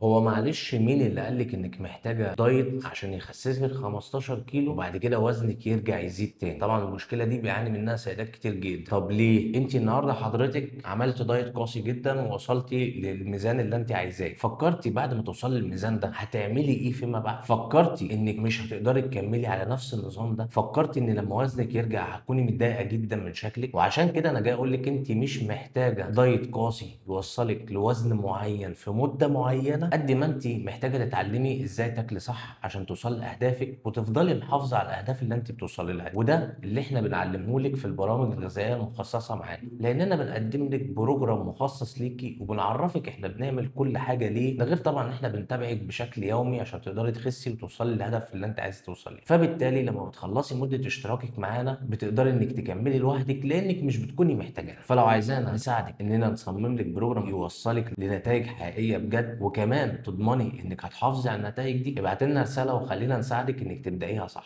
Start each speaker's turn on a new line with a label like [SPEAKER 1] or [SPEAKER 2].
[SPEAKER 1] هو معلش مين اللي قالك انك محتاجه دايت عشان يخسسك 15 كيلو وبعد كده وزنك يرجع يزيد تاني؟ طبعا المشكله دي بيعاني منها سيدات كتير جدا. طب ليه انت النهارده حضرتك عملت دايت قاسي جدا ووصلتي للميزان اللي انت عايزاه؟ فكرتي بعد ما توصلي للميزان ده هتعملي ايه فيما بعد؟ فكرتي انك مش هتقدري تكملي على نفس النظام ده؟ فكرتي ان لما وزنك يرجع هتكوني متضايقه جدا من شكلك؟ وعشان كده انا جاي اقول لك انت مش محتاجه دايت قاسي يوصلك لوزن معين في مده معينه، قد ما انت محتاجه تتعلمي ازاي تاكلي صح عشان توصلي لاهدافك وتفضلي محافظه على الاهداف اللي انت بتوصلي لها. وده اللي احنا بنعلمه لك في البرامج الغذائيه المخصصه معانا، لاننا بنقدم لك بروجرام مخصص ليكي وبنعرفك احنا بنعمل كل حاجه ليه. ده غير طبعا ان احنا بنتابعك بشكل يومي عشان تقدري تخسي وتوصلي للهدف اللي انت عايزه توصلي. فبالتالي لما بتخلصي مده اشتراكك معانا بتقدري انك تكملي لوحدك لانك مش بتكوني محتاجانا. فلو عايزانا نساعدك اننا نصمم لك بروجرام يوصلك لنتائج حقيقيه بجد وكمان تضمني انك هتحافظي على النتائج دي، ابعت لنا رساله وخلينا نساعدك انك تبدايها صح.